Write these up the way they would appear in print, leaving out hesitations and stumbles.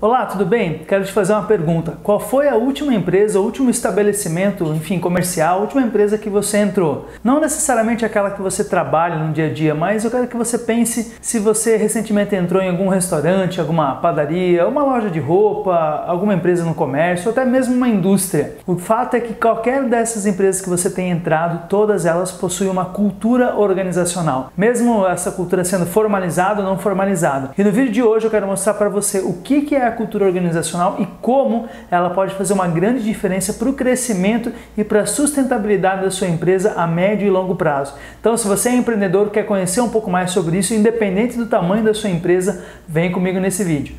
Olá, tudo bem? Quero te fazer uma pergunta. Qual foi a última empresa, o último estabelecimento, enfim, comercial, a última empresa que você entrou? Não necessariamente aquela que você trabalha no dia a dia, mas eu quero que você pense se você recentemente entrou em algum restaurante, alguma padaria, uma loja de roupa, alguma empresa no comércio, ou até mesmo uma indústria. O fato é que qualquer dessas empresas que você tenha entrado, todas elas possuem uma cultura organizacional, mesmo essa cultura sendo formalizada ou não formalizada. E no vídeo de hoje eu quero mostrar para você o que é a cultura organizacional e como ela pode fazer uma grande diferença para o crescimento e para a sustentabilidade da sua empresa a médio e longo prazo. Então, se você é empreendedor e quer conhecer um pouco mais sobre isso, independente do tamanho da sua empresa, vem comigo nesse vídeo.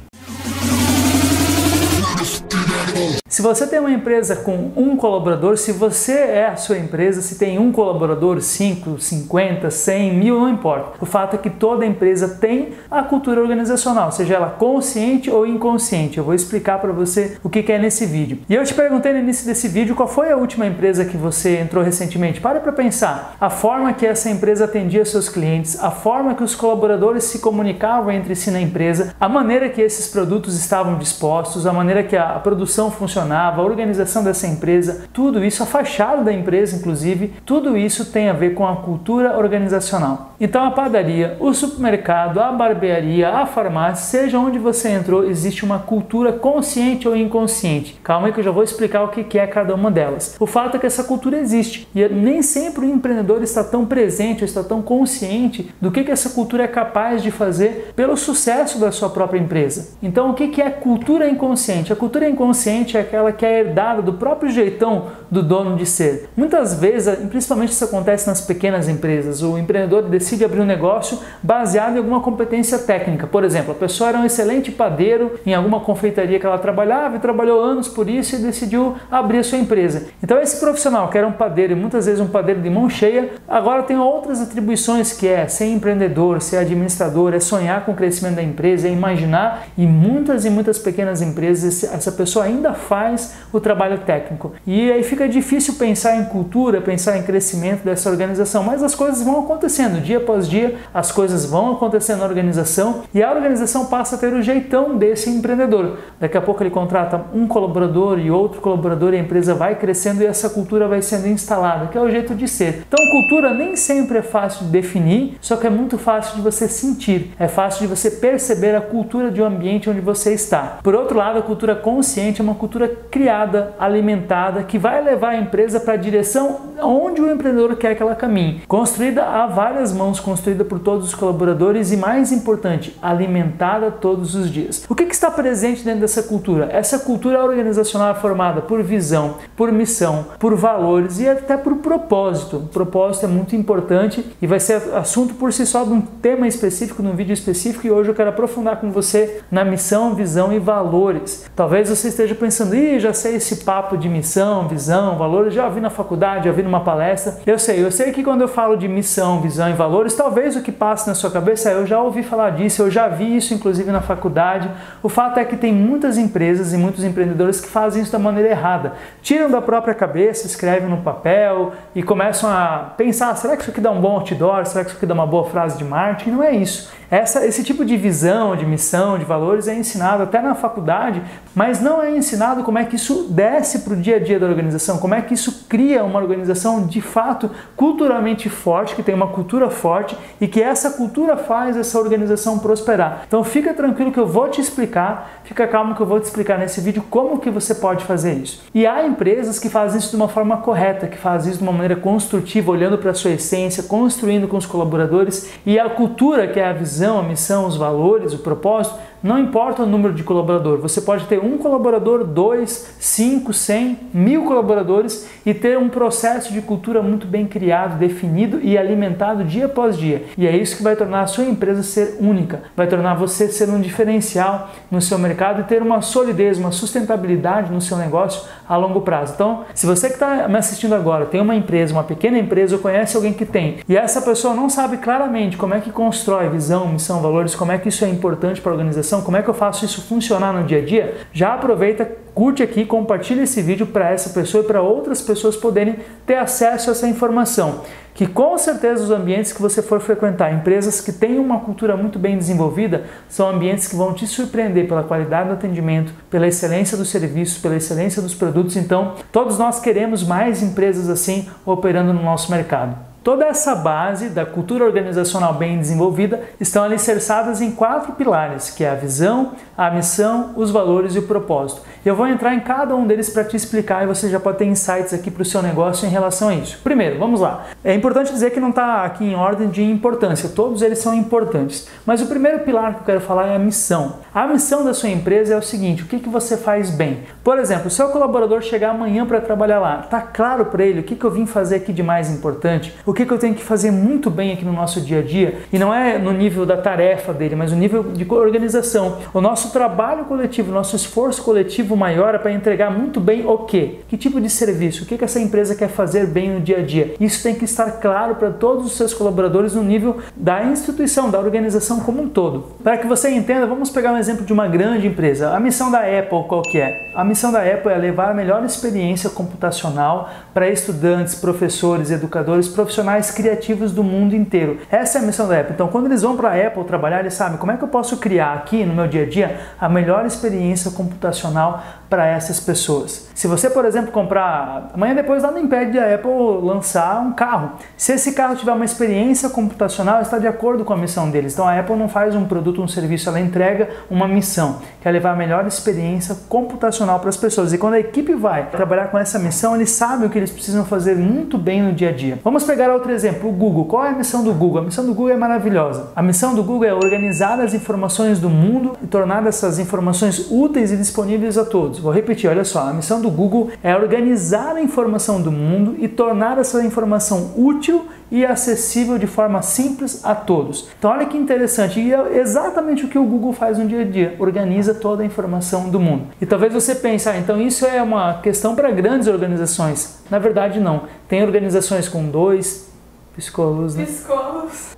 Se você tem uma empresa com um colaborador, se você é a sua empresa, se tem um colaborador, 5, 50, 100, 1000, não importa. O fato é que toda empresa tem a cultura organizacional, seja ela consciente ou inconsciente. Eu vou explicar para você o que é nesse vídeo. E eu te perguntei no início desse vídeo qual foi a última empresa que você entrou recentemente. Para pensar. A forma que essa empresa atendia seus clientes, a forma que os colaboradores se comunicavam entre si na empresa, a maneira que esses produtos estavam dispostos, a maneira que a produção funcionava, a organização dessa empresa, tudo isso, a fachada da empresa inclusive, tudo isso tem a ver com a cultura organizacional. Então a padaria, o supermercado, a barbearia, a farmácia, seja onde você entrou, existe uma cultura consciente ou inconsciente. Calma aí que eu já vou explicar o que é cada uma delas. O fato é que essa cultura existe e nem sempre o empreendedor está tão presente, ou está tão consciente do que essa cultura é capaz de fazer pelo sucesso da sua própria empresa. Então o que é cultura inconsciente? A cultura inconsciente é aquela que é herdada do próprio jeitão do dono de ser. Muitas vezes, principalmente isso acontece nas pequenas empresas, o empreendedor decide abrir um negócio baseado em alguma competência técnica. Por exemplo, a pessoa era um excelente padeiro em alguma confeitaria que ela trabalhava e trabalhou anos por isso e decidiu abrir a sua empresa. Então esse profissional que era um padeiro e muitas vezes um padeiro de mão cheia, agora tem outras atribuições que é ser empreendedor, ser administrador, é sonhar com o crescimento da empresa, é imaginar, e muitas pequenas empresas essa pessoa ainda faz o trabalho técnico. E aí fica difícil pensar em cultura, pensar em crescimento dessa organização, mas as coisas vão acontecendo, dia após dia, as coisas vão acontecendo na organização e a organização passa a ter o jeitão desse empreendedor. Daqui a pouco ele contrata um colaborador e outro colaborador e a empresa vai crescendo e essa cultura vai sendo instalada, que é o jeito de ser. Então cultura nem sempre é fácil de definir, só que é muito fácil de você sentir, é fácil de você perceber a cultura de um ambiente onde você está. Por outro lado, a cultura consciente é uma cultura criada, alimentada, que vai levar a empresa para a direção onde o empreendedor quer que ela caminhe. Construída a várias mãos, construída por todos os colaboradores e, mais importante, alimentada todos os dias. O que está presente dentro dessa cultura? Essa cultura organizacional é formada por visão, por missão, por valores e até por propósito. O propósito é muito importante e vai ser assunto por si só de um tema específico, de um vídeo específico, e hoje eu quero aprofundar com você na missão, visão e valores. Talvez você esteja pensando, já sei esse papo de missão, visão, valores, já ouvi na faculdade, já ouvi numa palestra. Eu sei que quando eu falo de missão, visão e valores, talvez o que passe na sua cabeça é eu já ouvi falar disso, eu já vi isso inclusive na faculdade. O fato é que tem muitas empresas e muitos empreendedores que fazem isso da maneira errada. Tiram da própria cabeça, escrevem no papel e começam a pensar, será que isso aqui dá um bom outdoor? Será que isso aqui dá uma boa frase de marketing? Não é isso. Esse tipo de visão, de missão, de valores é ensinado até na faculdade, mas não é ensinado como é que isso desce para o dia a dia da organização, como é que isso cria uma organização de fato culturalmente forte, que tem uma cultura forte e que essa cultura faz essa organização prosperar. Então fica tranquilo que eu vou te explicar, fica calmo que eu vou te explicar nesse vídeo como que você pode fazer isso. E há empresas que fazem isso de uma forma correta, que fazem isso de uma maneira construtiva, olhando para a sua essência, construindo com os colaboradores, e a cultura, que é a visão, a missão, os valores, o propósito, não importa o número de colaborador, você pode ter um colaborador, 2, 5, 100, 1000 colaboradores e ter um processo de cultura muito bem criado, definido e alimentado dia após dia. E é isso que vai tornar a sua empresa ser única, vai tornar você ser um diferencial no seu mercado e ter uma solidez, uma sustentabilidade no seu negócio a longo prazo. Então, se você que está me assistindo agora tem uma empresa, uma pequena empresa, ou conhece alguém que tem, e essa pessoa não sabe claramente como é que constrói visão, missão, valores, como é que isso é importante para a organização, organização, como é que eu faço isso funcionar no dia a dia, já aproveita, curte aqui, compartilha esse vídeo para essa pessoa e para outras pessoas poderem ter acesso a essa informação. Que com certeza os ambientes que você for frequentar, empresas que têm uma cultura muito bem desenvolvida, são ambientes que vão te surpreender pela qualidade do atendimento, pela excelência dos serviços, pela excelência dos produtos. Então, todos nós queremos mais empresas assim operando no nosso mercado. Toda essa base da cultura organizacional bem desenvolvida estão alicerçadas em 4 pilares, que é a visão, a missão, os valores e o propósito. Eu vou entrar em cada um deles para te explicar e você já pode ter insights aqui para o seu negócio em relação a isso. Primeiro, vamos lá. É importante dizer que não está aqui em ordem de importância, todos eles são importantes. Mas o primeiro pilar que eu quero falar é a missão. A missão da sua empresa é o seguinte, o que você faz bem? Por exemplo, o seu colaborador chegar amanhã para trabalhar lá, está claro para ele o que eu vim fazer aqui de mais importante? O que eu tenho que fazer muito bem aqui no nosso dia a dia? E não é no nível da tarefa dele, mas no nível de organização. O nosso trabalho coletivo, o nosso esforço coletivo maior é para entregar muito bem o quê? Que tipo de serviço? O que essa empresa quer fazer bem no dia a dia? Isso tem que estar claro para todos os seus colaboradores no nível da instituição, da organização como um todo. Para que você entenda, vamos pegar um exemplo de uma grande empresa. A missão da Apple qual que é? A missão da Apple é levar a melhor experiência computacional para estudantes, professores, educadores, profissionais criativos do mundo inteiro. Essa é a missão da Apple. Então, quando eles vão para a Apple trabalhar, eles sabem como é que eu posso criar aqui no meu dia a dia a melhor experiência computacional para essas pessoas. Se você, por exemplo, comprar, amanhã depois nada impede a Apple lançar um carro. Se esse carro tiver uma experiência computacional, está de acordo com a missão deles. Então a Apple não faz um produto, um serviço, ela entrega uma missão, que é levar a melhor experiência computacional para as pessoas. E quando a equipe vai trabalhar com essa missão, eles sabem o que eles precisam fazer muito bem no dia a dia. Vamos pegar outro exemplo, o Google. Qual é a missão do Google? A missão do Google é maravilhosa. A missão do Google é organizar as informações do mundo e tornar essas informações úteis e disponíveis a todos. Vou repetir, olha só, a missão do Google é organizar a informação do mundo e tornar essa informação útil e acessível de forma simples a todos. Então olha que interessante, e é exatamente o que o Google faz no dia a dia, organiza toda a informação do mundo. E talvez você pense, então isso é uma questão para grandes organizações. Na verdade não, tem organizações com 2, piscou, né?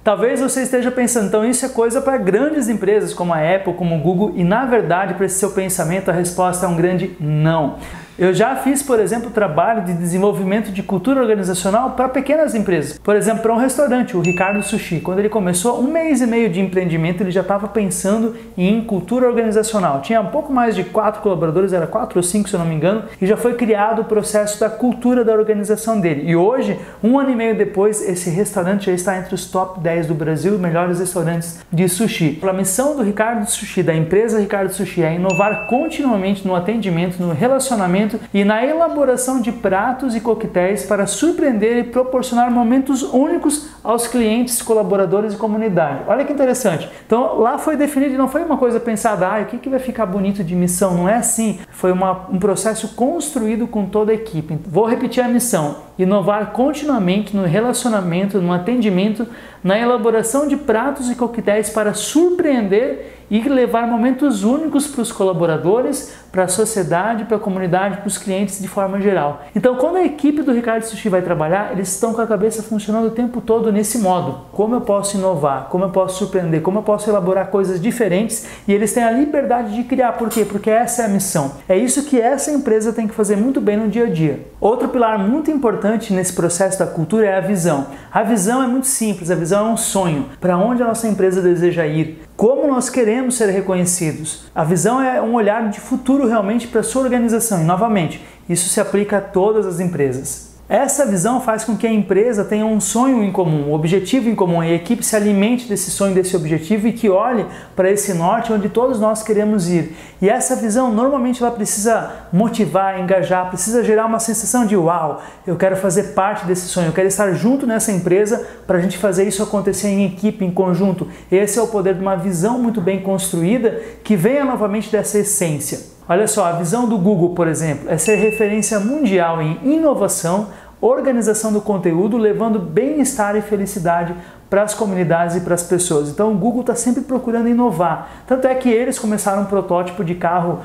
Talvez você esteja pensando, então isso é coisa para grandes empresas como a Apple, como o Google, e na verdade para esse seu pensamento a resposta é um grande não. Eu já fiz, por exemplo, trabalho de desenvolvimento de cultura organizacional para pequenas empresas. Por exemplo, para um restaurante, o Ricardo Sushi. Quando ele começou, 1 mês e meio de empreendimento, ele já estava pensando em cultura organizacional. Tinha um pouco mais de 4 colaboradores, era 4 ou 5 se eu não me engano, e já foi criado o processo da cultura da organização dele. E hoje, 1 ano e meio depois, esse restaurante já está entre os top 10 do Brasil, melhores restaurantes de sushi. A missão do Ricardo Sushi, da empresa Ricardo Sushi, é inovar continuamente no atendimento, no relacionamento e na elaboração de pratos e coquetéis para surpreender e proporcionar momentos únicos aos clientes, colaboradores e comunidade. Olha que interessante. Então lá foi definido, não foi uma coisa pensada, o que vai ficar bonito de missão, não é assim. Foi um processo construído com toda a equipe. Vou repetir a missão: inovar continuamente no relacionamento, no atendimento, na elaboração de pratos e coquetéis para surpreender e levar momentos únicos para os colaboradores, para a sociedade, para a comunidade, para os clientes de forma geral. Então, quando a equipe do Ricardo Sushi vai trabalhar, eles estão com a cabeça funcionando o tempo todo nesse modo. Como eu posso inovar? Como eu posso surpreender? Como eu posso elaborar coisas diferentes? E eles têm a liberdade de criar. Por quê? Porque essa é a missão. É isso que essa empresa tem que fazer muito bem no dia a dia. Outro pilar muito importante nesse processo da cultura é a visão. A visão é muito simples, a visão é um sonho. Para onde a nossa empresa deseja ir? Como nós queremos ser reconhecidos? A visão é um olhar de futuro realmente para a sua organização. E, novamente, isso se aplica a todas as empresas. Essa visão faz com que a empresa tenha um sonho em comum, um objetivo em comum, e a equipe se alimente desse sonho, desse objetivo e que olhe para esse norte onde todos nós queremos ir. E essa visão, normalmente, ela precisa motivar, engajar, precisa gerar uma sensação de uau, eu quero fazer parte desse sonho, eu quero estar junto nessa empresa para a gente fazer isso acontecer em equipe, em conjunto. Esse é o poder de uma visão muito bem construída que venha novamente dessa essência. Olha só, a visão do Google, por exemplo, é ser referência mundial em inovação, organização do conteúdo, levando bem-estar e felicidade para as comunidades e para as pessoas. Então o Google está sempre procurando inovar. Tanto é que eles começaram um protótipo de carro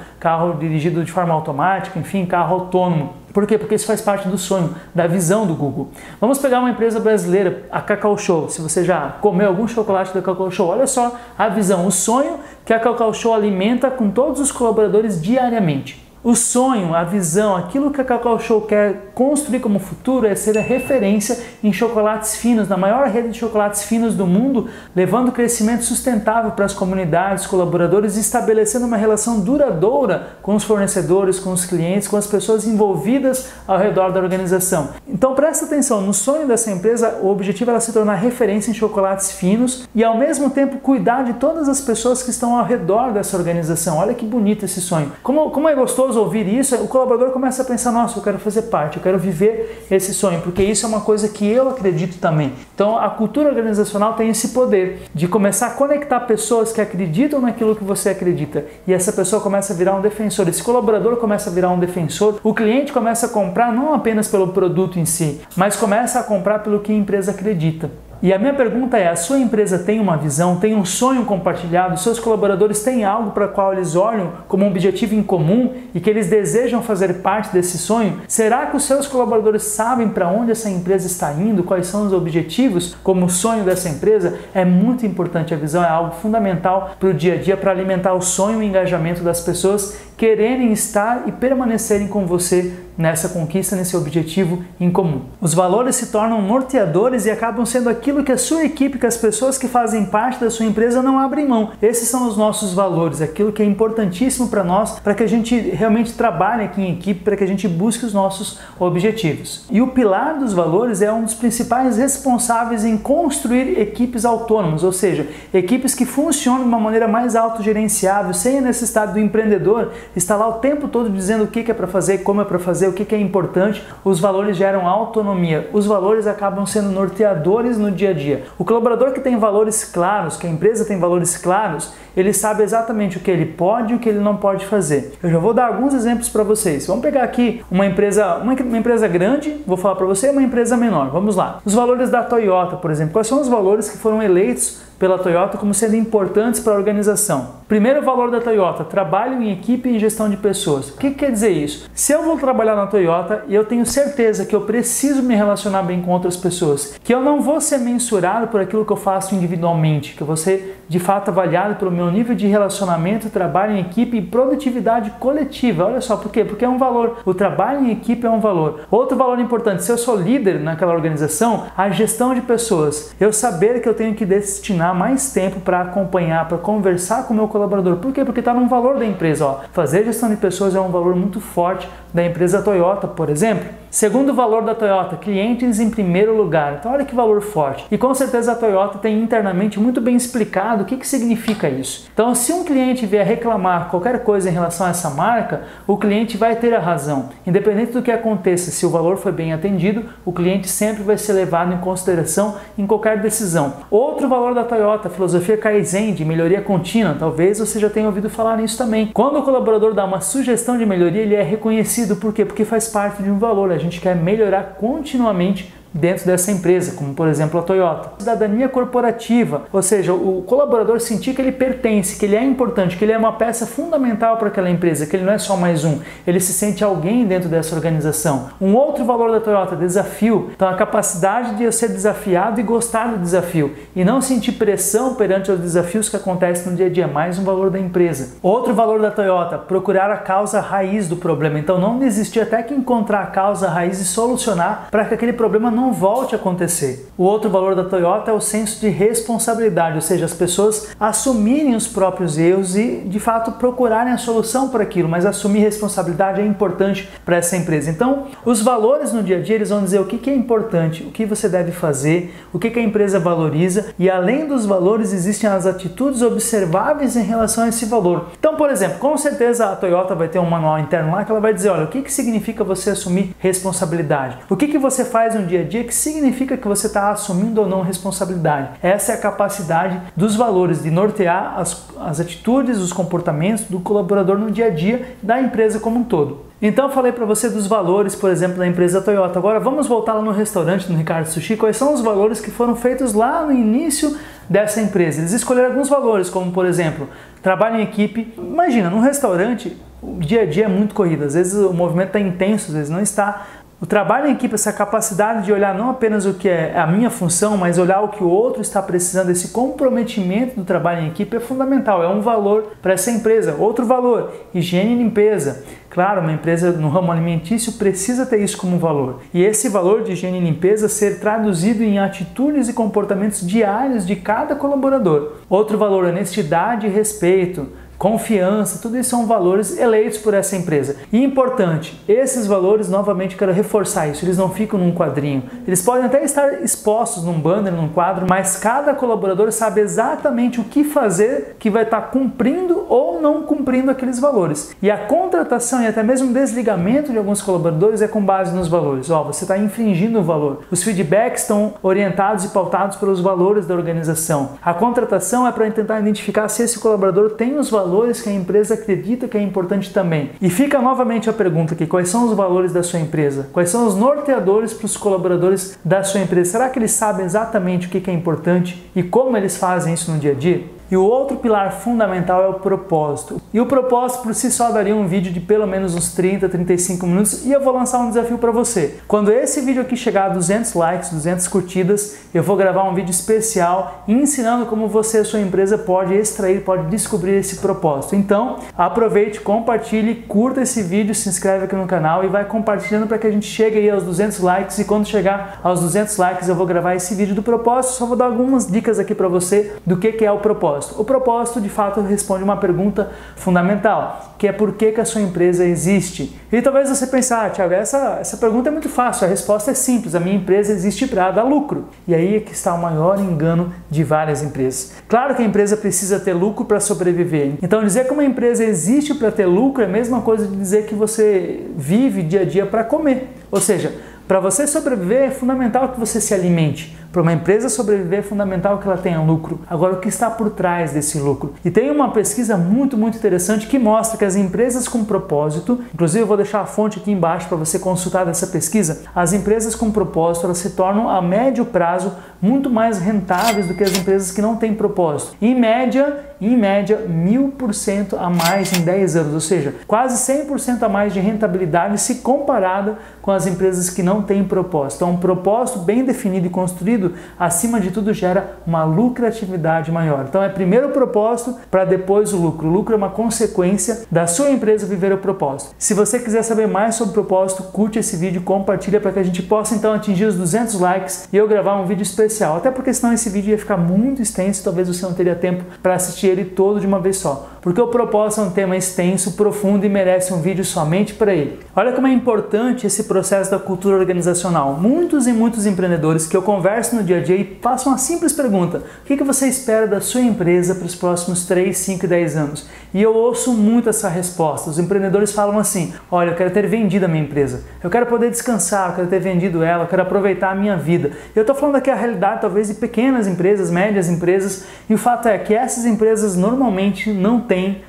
dirigido de forma automática, enfim, carro autônomo. Por quê? Porque isso faz parte do sonho, da visão do Google. Vamos pegar uma empresa brasileira, a Cacau Show. Se você já comeu algum chocolate da Cacau Show, olha só a visão, o sonho que a Cacau Show alimenta com todos os colaboradores diariamente. O sonho, a visão, aquilo que a Cacau Show quer construir como futuro é ser a referência em chocolates finos, na maior rede de chocolates finos do mundo, levando crescimento sustentável para as comunidades, colaboradores e estabelecendo uma relação duradoura com os fornecedores, com os clientes, com as pessoas envolvidas ao redor da organização. Então presta atenção, no sonho dessa empresa, o objetivo é ela se tornar referência em chocolates finos e ao mesmo tempo cuidar de todas as pessoas que estão ao redor dessa organização. Olha que bonito esse sonho. Como é gostoso ouvir isso, o colaborador começa a pensar, nossa, eu quero fazer parte, eu quero viver esse sonho, porque isso é uma coisa que eu acredito também. Então a cultura organizacional tem esse poder de começar a conectar pessoas que acreditam naquilo que você acredita e essa pessoa começa a virar um defensor, esse colaborador começa a virar um defensor, o cliente começa a comprar não apenas pelo produto em si, mas começa a comprar pelo que a empresa acredita. E a minha pergunta é, a sua empresa tem uma visão, tem um sonho compartilhado, seus colaboradores têm algo para qual eles olham como um objetivo em comum e que eles desejam fazer parte desse sonho? Será que os seus colaboradores sabem para onde essa empresa está indo, quais são os objetivos como o sonho dessa empresa? É muito importante, a visão é algo fundamental para o dia a dia, para alimentar o sonho e o engajamento das pessoas quererem estar e permanecerem com você nessa conquista, nesse objetivo em comum. Os valores se tornam norteadores e acabam sendo aquilo que a sua equipe, que as pessoas que fazem parte da sua empresa não abrem mão. Esses são os nossos valores, aquilo que é importantíssimo para nós, para que a gente realmente trabalhe aqui em equipe, para que a gente busque os nossos objetivos. E o pilar dos valores é um dos principais responsáveis em construir equipes autônomas, ou seja, equipes que funcionam de uma maneira mais autogerenciável, sem a necessidade do empreendedor estar lá o tempo todo dizendo o que é para fazer, como é para fazer, o que é importante. Os valores geram autonomia, os valores acabam sendo norteadores no dia a dia. O colaborador que tem valores claros, que a empresa tem valores claros, ele sabe exatamente o que ele pode e o que ele não pode fazer. Eu já vou dar alguns exemplos para vocês. Vamos pegar aqui uma empresa grande, vou falar para você, uma empresa menor. Vamos lá. Os valores da Toyota, por exemplo. Quais são os valores que foram eleitos pela Toyota como sendo importantes para a organização? Primeiro valor da Toyota, trabalho em equipe e gestão de pessoas. O que quer dizer isso? Se eu vou trabalhar na Toyota e eu tenho certeza que eu preciso me relacionar bem com outras pessoas, que eu não vou ser mensurado por aquilo que eu faço individualmente, que eu vou ser de fato avaliado pelo meu nível de relacionamento, trabalho em equipe e produtividade coletiva. Olha só, por quê? Porque é um valor. O trabalho em equipe é um valor. Outro valor importante, se eu sou líder naquela organização, a gestão de pessoas. Eu saber que eu tenho que destinar mais tempo para acompanhar, para conversar com o meu colaborador. Por quê? Porque está num valor da empresa. Ó. Fazer gestão de pessoas é um valor muito forte da empresa Toyota, por exemplo. Segundo valor da Toyota, clientes em primeiro lugar. Então olha que valor forte. E com certeza a Toyota tem internamente muito bem explicado o que significa isso. Então se um cliente vier reclamar qualquer coisa em relação a essa marca, o cliente vai ter a razão. Independente do que aconteça, se o valor foi bem atendido, o cliente sempre vai ser levado em consideração em qualquer decisão. Outro valor da Toyota, a filosofia Kaizen, de melhoria contínua. Talvez você já tenha ouvido falar nisso também. Quando o colaborador dá uma sugestão de melhoria, ele é reconhecido. Por quê? Porque faz parte de um valor. A gente quer melhorar continuamente dentro dessa empresa, como por exemplo a Toyota. Cidadania corporativa, ou seja, o colaborador sentir que ele pertence, que ele é importante, que ele é uma peça fundamental para aquela empresa, que ele não é só mais um, ele se sente alguém dentro dessa organização. Um outro valor da Toyota, desafio. Então a capacidade de eu ser desafiado e gostar do desafio e não sentir pressão perante os desafios que acontecem no dia a dia, mais um valor da empresa. Outro valor da Toyota, procurar a causa raiz do problema. Então não desistir até que encontrar a causa raiz e solucionar para que aquele problema não volte a acontecer. O outro valor da Toyota é o senso de responsabilidade, ou seja, as pessoas assumirem os próprios erros e de fato procurarem a solução para aquilo, mas assumir responsabilidade é importante para essa empresa. Então, os valores no dia a dia, eles vão dizer o que é importante, o que você deve fazer, o que a empresa valoriza, e além dos valores existem as atitudes observáveis em relação a esse valor. Então, por exemplo, com certeza a Toyota vai ter um manual interno lá que ela vai dizer, olha, o que significa você assumir responsabilidade? O que você faz no dia a dia dia que significa que você está assumindo ou não responsabilidade. Essa é a capacidade dos valores de nortear as atitudes, os comportamentos do colaborador no dia a dia da empresa como um todo. Então eu falei para você dos valores, por exemplo, da empresa Toyota. Agora vamos voltar lá no restaurante, no Ricardo Sushi. Quais são os valores que foram feitos lá no início dessa empresa? Eles escolheram alguns valores, como por exemplo, trabalho em equipe. Imagina, num restaurante, o dia a dia é muito corrido. Às vezes o movimento está intenso, às vezes não está. O trabalho em equipe, essa capacidade de olhar não apenas o que é a minha função, mas olhar o que o outro está precisando, esse comprometimento do trabalho em equipe é fundamental, é um valor para essa empresa. Outro valor, higiene e limpeza. Claro, uma empresa no ramo alimentício precisa ter isso como valor. E esse valor de higiene e limpeza ser traduzido em atitudes e comportamentos diários de cada colaborador. Outro valor, honestidade e respeito. Confiança, tudo isso são valores eleitos por essa empresa. E importante, esses valores, novamente quero reforçar isso, eles não ficam num quadrinho. Eles podem até estar expostos num banner, num quadro, mas cada colaborador sabe exatamente o que fazer que vai estar cumprindo ou não cumprindo aqueles valores. E a contratação e até mesmo o desligamento de alguns colaboradores é com base nos valores. Você está infringindo o valor. Os feedbacks estão orientados e pautados pelos valores da organização. A contratação é para tentar identificar se esse colaborador tem os valores que a empresa acredita que é importante também. E fica novamente a pergunta aqui, quais são os valores da sua empresa? Quais são os norteadores para os colaboradores da sua empresa? Será que eles sabem exatamente o que é importante e como eles fazem isso no dia a dia? E o outro pilar fundamental é o propósito. E o propósito por si só daria um vídeo de pelo menos uns 30, 35 minutos e eu vou lançar um desafio para você. Quando esse vídeo aqui chegar a 200 likes, 200 curtidas, eu vou gravar um vídeo especial ensinando como você e a sua empresa pode extrair, pode descobrir esse propósito. Então, aproveite, compartilhe, curta esse vídeo, se inscreve aqui no canal e vai compartilhando para que a gente chegue aí aos 200 likes e quando chegar aos 200 likes eu vou gravar esse vídeo do propósito. Só vou dar algumas dicas aqui para você do que é o propósito. O propósito, de fato, responde uma pergunta fundamental, que é por que a sua empresa existe. E talvez você pense, Thiago, essa pergunta é muito fácil, a resposta é simples, a minha empresa existe para dar lucro. E aí é que está o maior engano de várias empresas. Claro que a empresa precisa ter lucro para sobreviver. Então dizer que uma empresa existe para ter lucro é a mesma coisa de dizer que você vive dia a dia para comer. Ou seja, para você sobreviver é fundamental que você se alimente. Para uma empresa sobreviver é fundamental que ela tenha lucro. Agora, o que está por trás desse lucro? E tem uma pesquisa muito interessante que mostra que as empresas com propósito, inclusive eu vou deixar a fonte aqui embaixo para você consultar dessa pesquisa, as empresas com propósito elas se tornam a médio prazo muito mais rentáveis do que as empresas que não têm propósito. Em média 1000% a mais em 10 anos, ou seja, quase 100% a mais de rentabilidade se comparada com as empresas que não têm propósito. Então, um propósito bem definido e construído, acima de tudo, gera uma lucratividade maior. Então, é primeiro o propósito para depois o lucro. O lucro é uma consequência da sua empresa viver o propósito. Se você quiser saber mais sobre o propósito, curte esse vídeo, compartilha para que a gente possa então atingir os 200 likes e eu gravar um vídeo especial. Até porque senão esse vídeo ia ficar muito extenso, talvez você não teria tempo para assistir ele todo de uma vez só. Porque o propósito é um tema extenso, profundo e merece um vídeo somente para ele. Olha como é importante esse processo da cultura organizacional. Muitos empreendedores que eu converso no dia a dia e faço uma simples pergunta: o que você espera da sua empresa para os próximos 3, 5 e 10 anos? E eu ouço muito essa resposta. Os empreendedores falam assim: olha, eu quero ter vendido a minha empresa, eu quero poder descansar, eu quero ter vendido ela, eu quero aproveitar a minha vida. Eu estou falando aqui a realidade talvez de pequenas empresas, médias empresas, e o fato é que essas empresas normalmente não têm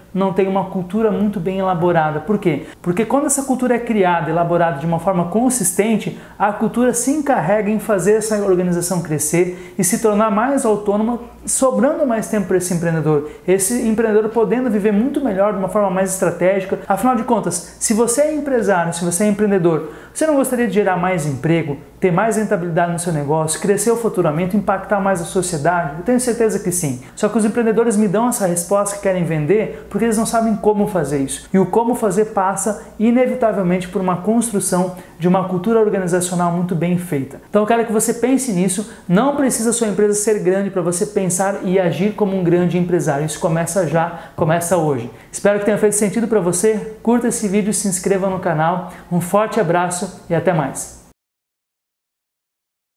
uma cultura muito bem elaborada. Por quê? Porque quando essa cultura é criada, elaborada de uma forma consistente, a cultura se encarrega em fazer essa organização crescer e se tornar mais autônoma, sobrando mais tempo para esse empreendedor podendo viver muito melhor, de uma forma mais estratégica. Afinal de contas, se você é empresário, se você é empreendedor, você não gostaria de gerar mais emprego, ter mais rentabilidade no seu negócio, crescer o faturamento, impactar mais a sociedade? Eu tenho certeza que sim. Só que os empreendedores me dão essa resposta que querem vender porque eles não sabem como fazer isso. E o como fazer passa inevitavelmente por uma construção de uma cultura organizacional muito bem feita. Então eu quero que você pense nisso. Não precisa a sua empresa ser grande para você pensar e agir como um grande empresário. Isso começa já, começa hoje. Espero que tenha feito sentido para você. Curta esse vídeo, se inscreva no canal. Um forte abraço e até mais.